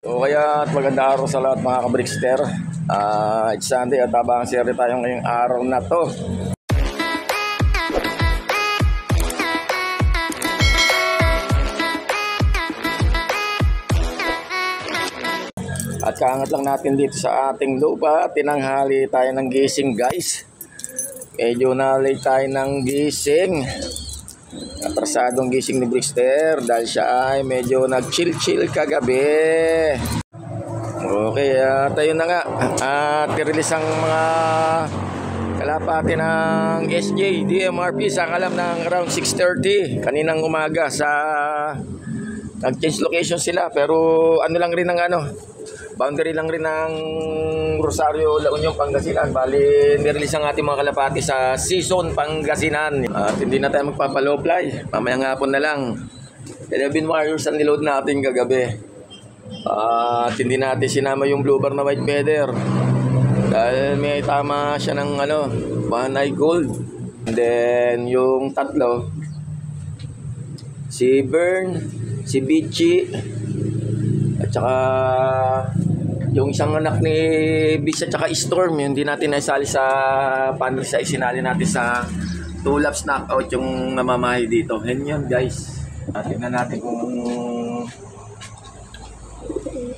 So kaya at maganda araw sa lahat mga kabrickster. It's Sunday at abang sere tayo ngayong araw na to. At kaangat lang natin dito sa ating lupa. Tinanghali tayo ng gising guys. Medyo na-late tayo ng gising. Atrasadong gising ni Brickster dahil siya ay medyo nag-chill kagabi. Okay, tayo na nga. At i-release ang mga kalapati ng SJ, DMRP sa kalam ng around 6:30 kaninang umaga sa nag-change location sila pero ano lang rin ng boundary lang rin ng Rosario, La Union, Pangasinan. Bali, nirelease ang ating mga kalapati sa Season, Pangasinan. At hindi na tayo magpapa-low fly. Mamayang hapon na lang. 11 warriors ang niload natin kagabi. At hindi natin sinama yung blue bar na white feather. Dahil may tama siya ng one eye gold. And then, yung tatlo, si Bern, si Bichi, at saka yung isang anak ni Bis at saka Storm, yun hindi natin naisali sa panel sa isinali natin sa 2 laps knockout yung namamahay dito. Yan guys. Tingnan natin kung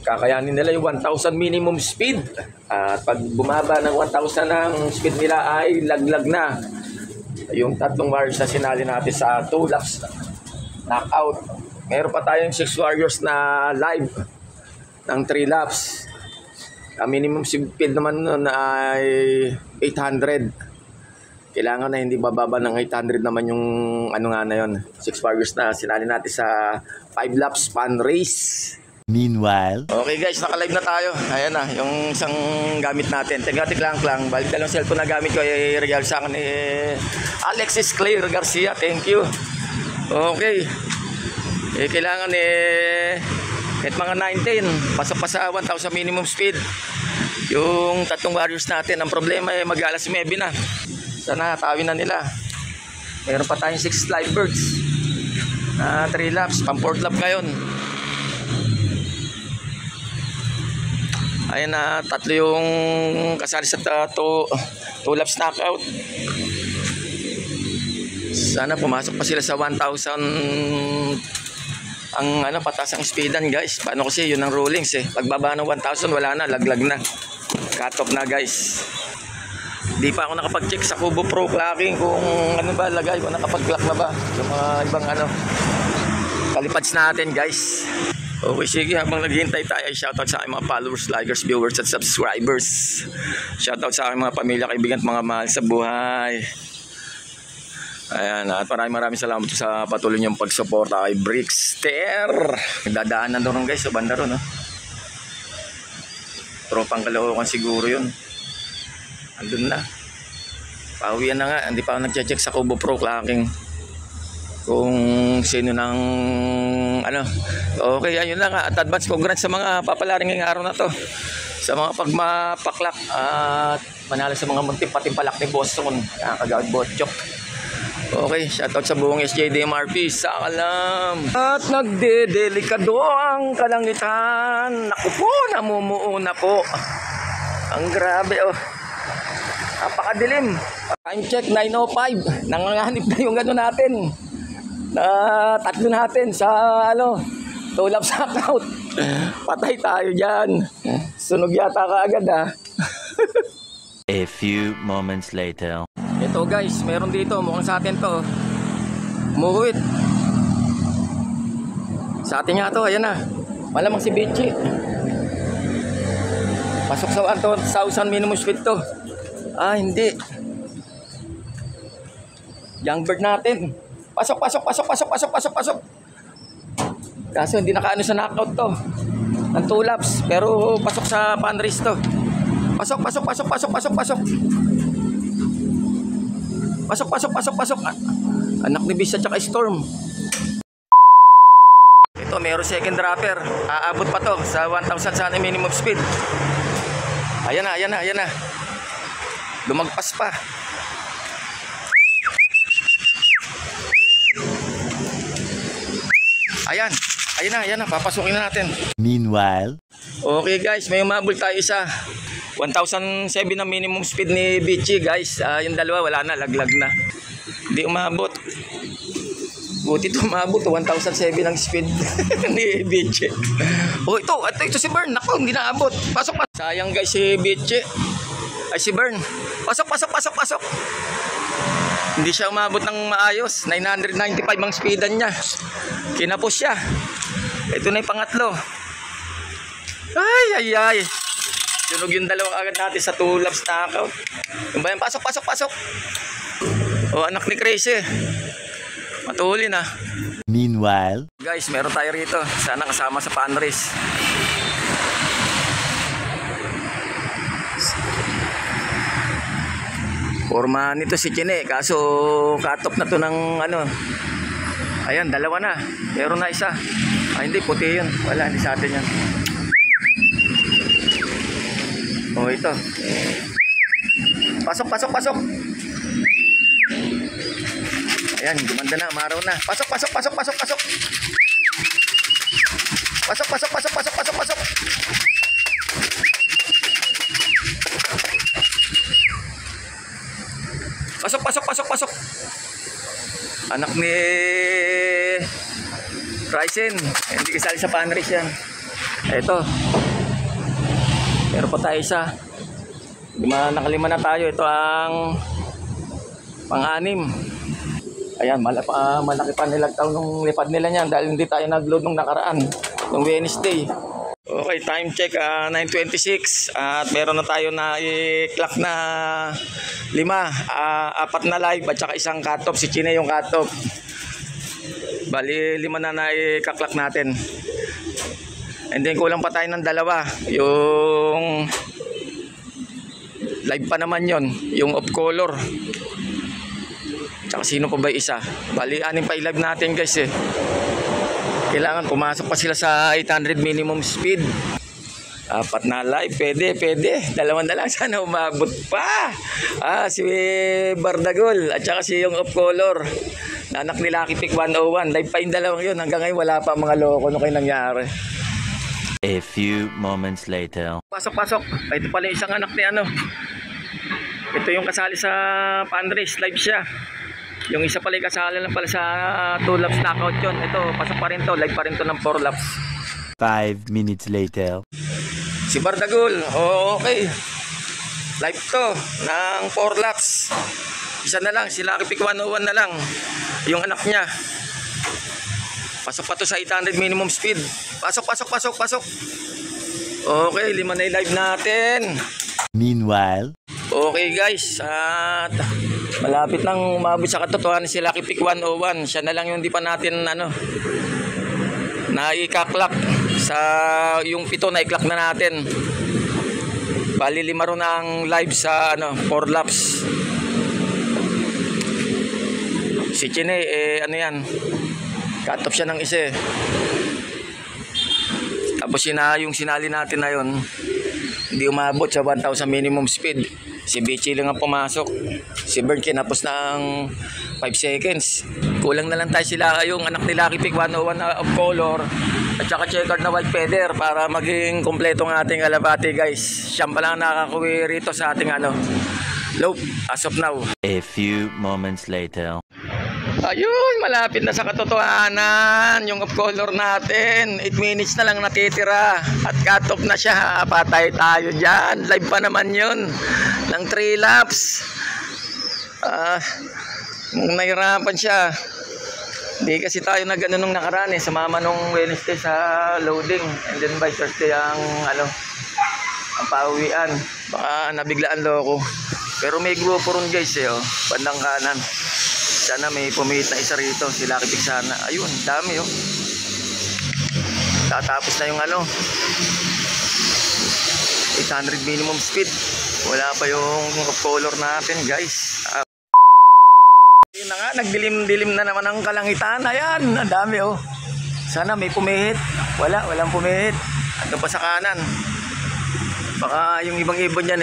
kakayanin nila yung 1,000 minimum speed. At pag bumaba ng 1,000 ang speed nila ay laglag na. Yung tatlong warriors na sinali natin sa 2 laps knockout. Meron pa tayong 6 warriors na live ng 3 laps. Ang minimum speed naman nun ay 800. Kailangan na hindi bababa ng 800 naman yung na yun. 6 warriors na sinali natin sa 5 laps fun race. Meanwhile, okay guys, naka-live na tayo. Ayan na, yung isang gamit natin. Tingati lang. Balik dalawang cellphone na gamit ko ay regalo sa akin ni Alexis Claire Garcia. Thank you. Okay. Kailangan kahit mga 19, pasok pa sa 1,000 minimum speed. Yung tatlong warriors natin, ang problema ay mag-alas 9 na. Sana tawin na nila. Meron pa tayong 6 live birds na 3 laps, pang 4th lap ngayon. Ayan na, tatlo yung kasali sa 2 laps knockout. Sana pumasok pa sila sa 1,000 ang pataas ang speedan guys. Paano kasi yun ang rulings pagbaba ng 1,000 wala na, laglag na, cut off na guys. Di pa ako nakapag-check sa Kubo Pro Clocking kung ba lagay, kung nakapag-clock na ba yung mga ibang kalipads natin guys. Okay, sige, habang naghihintay tayo, shoutout sa aking mga followers, likers, viewers at subscribers. Shoutout sa aking mga pamilya, kaibigan at mga mahal sa buhay. Ayan, at maraming salamat sa patuloy niyong pagsuporta kay Brickster. Nagdadaanan doon guys, sa banda ron. Tropang Caloocan siguro yun. Andun na. Pauwian na nga, hindi pa ako nag-check sa Kubo Pro Clocking kung sino ng Okay, ayun lang at advance congrats sa mga papalaring ngayong araw na to. Sa mga pagmapaklak at manalo sa mga munting patimpalak ni Boston. Kagawad Botchok. Okay, shoutout sa buong SJDMRP sa kalam. At nagdedelikado ang kalangitan. Naku po, namumuuna po. Ang grabe napakadilim. Time check 9:05. Nanganganib na yung natin. Na tatlo natin sa 2 laps knockout. Patay tayo dyan. Sunog yata kaagad a few moments later. Ito guys, meron dito, mukhang sa atin to. Umuhuwit. Sa atin nga to, ayan na. Malamang si Bichi. Pasok sa 1,000 minimum speed to. Hindi. Young bird natin. Pasok. Kaso hindi nakaano sa knockout to. Ng 2 laps, pero pasok sa fun race to. Pasok. Anak ni Bis at saka Storm. Ito, meron second dropper. Aabot pa to sa 1,000 sana minimum speed. Ayan na. Lumagpas pa. Ayan. Ayan na, papasukin na natin. Meanwhile. Okay guys, may umabol tayo isa. 1,007 na minimum speed ni Bichi guys. Yung dalawa wala na, laglag na. Hindi umabot. Buti ito umabot, 1,007 ang speed ni Bichi. Oh, ito si Bern. Naku, hindi naabot. Pasok. Sayang guys si Bichi. Ay si Bern. Pasok. Hindi siya umabot ng maayos. 995 ang speedan niya. Kinapos siya. Ito na yung pangatlo. Ay. Sunog yung dalawa agad natin sa 2 laps knockout. Yung ba yan? Pasok. Oh, anak ni Crazy. Matuli na. Meanwhile. Guys, meron tayo rito. Sana kasama sa pan race. Forma nito si Chine. Kaso cut-off na to ng ano. Ayan, dalawa na. Meron na isa. Hindi, puti yun. Wala, hindi sa atin yan. Oh, ito. Pasok. Ayan, gumanda na, umaraw na. Pasok. Pasok. Anak ni Ryzen. Hindi kasali sa pan race yan. Ito. Pero pa tayo isa. Nakalima na tayo. Ito ang pang-anim. Ayan, malaki pa nilagtaw nung lipad nila niyan dahil hindi tayo nag-load nung nakaraan, nung Wednesday. Okay, time check, 9:26 at meron na tayo na i-clock na 5, 4 na live at saka isang cut-off, si Chine yung cut-off. Bali 5 na i-clock natin. And then kulang pa tayo ng 2, yung live pa naman yon, yung off color. Tsaka sino pa ba isa? Bali 6 pa i-live natin guys eh. Kailangan pumasok pa sila sa 800 minimum speed. 4 na live, pwede. 2 na lang, sana umabot pa. Si Bardagol at saka si yung off color na anak ni Lucky Pick 101. Live pa yung dalawang yun. Hanggang ngayon wala pa mga loko. Ano kayo nangyari? A few moments later. Pasok. Ito pala isang anak ni ano. Ito yung kasali sa pan race, live siya. Yung isa pala kasali lang pala sa 2 laps knockout yun. Ito, pasok pa rin to, live pa rin to ng 4 laps. 5 minutes later. Si Bardagol, okay. Live to ng 4 laps. Isa na lang, si Lucky Pick 101 na lang. Yung anak niya. Pasok pa to sa 800 minimum speed. Pasok. Okay, 5 na yung live natin. Meanwhile. Okay guys, at malapit nang umabot sa katotohanan si Lucky Pick 101. Siya na lang yung di pa natin na-i-clock sa yung 7 na-i-clock na natin. Bali 5 ron ang live sa 4 laps. Si Chine yan, cut off siya ng isa. Tapos yung sinali natin na yon, hindi umabot sa 1,000 minimum speed. Si Bichi lang ang pumasok. Si Bern kinapos ng 5 seconds. Kulang na lang tayo sila yung anak ni Lucky Pick 101 of color at saka checkered na white feather para maging kompleto ng ating alabati guys. Siyam pa lang nakakuwi rito sa ating loop as of now. A few moments later. Ayun, malapit na sa katotohanan yung of color natin. 8 minutes na lang natitira at cut off na siya. Patay tayo dyan. Live pa naman yun ng 3 laps. Nahirapan siya. Hindi kasi tayo nag-ano nung nakaraan sumama nung Wednesday sa loading and then by Thursday ang pauwian. Baka nabiglaan loko. Pero may grupo ron guys bandang kanan. Sana may pumihit na isa rito, si Lucky Pick sana. Ayun, dami Tatapos na yung 800 minimum speed. Wala pa yung color natin guys. Yun na nga, nagdilim-dilim na naman ang kalangitan. Ayan, ang dami Sana may pumihit. Walang pumihit. Ando pa sa kanan. Baka yung ibang-ibon yan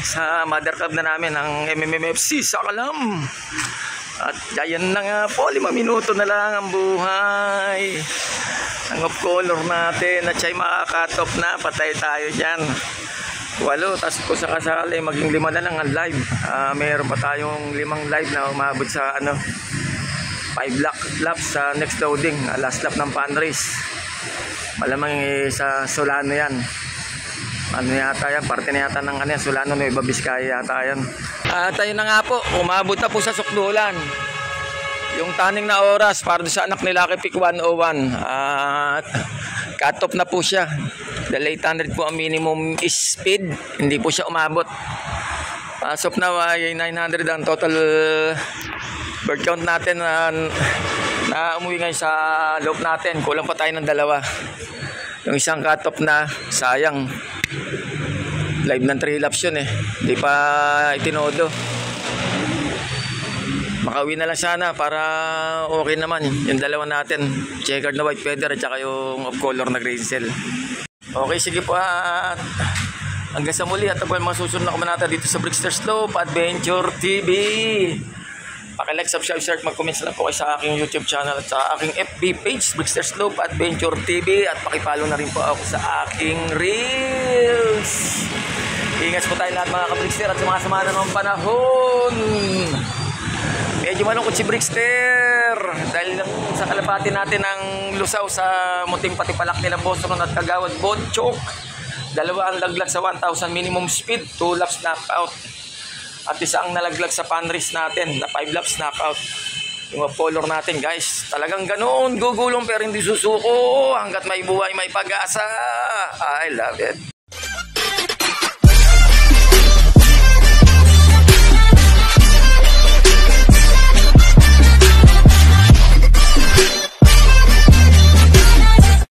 sa mother club na namin ang MMFC sa Kalam. At yan na nga po, 5 minuto na lang ang buhay. Ang off color natin at siya'y makaka-cut off na. Patay tayo dyan. 8, tapos kung sakasakali maging 5 na lang ang live. Mayroon pa tayong 5 live na umabot sa 5 laps sa next loading. Last lap ng fan race. Malamang sa Solano yan. Ano yata yan, parte na yata ng Solano, Nueva Vizcaya yata yan. Tayo na nga po, umabot na po sa Sukdulan. Yung taning na oras para sa anak nila kay Pick 101. Cut off na po siya. Dahil 800 po ang minimum speed, hindi po siya umabot. As of now ay 900 ang total bird count natin na umuwi ngayon sa loob natin. Kulang pa tayo ng 2. Yung isang cut off na, sayang. Live ng 3 laps yun hindi pa itinodo. Makauwi na lang sana para okay naman yung 2 natin, checkered na white feather at saka yung off color na green cell. Okay, sige po at hanggang sa muli at ako yung mga susunod na kumanata dito sa Brickster Slope Adventure TV. Paki-like, subscribe, share, mag-comment lang po kayo sa aking YouTube channel at sa aking FB page Brickster Slope Adventure TV at paki-follow na rin po ako sa aking Reels. Ingat po tayo lahat mga ka-Brickster at sumasama na ng panahon. Medyo malungkot si Brickster dahil sa kalapati natin ng lusaw sa muting patipalak nila Boston at Kagawad Bonchok. 2 ang laglag sa 1,000 minimum speed, 2 laps knockout. At isa ang nalaglag sa fan race natin na 5 laps knockout. Yung color natin guys, talagang ganoon, gugulong pero hindi susuko hanggat may buhay, may pag-asa. I love it.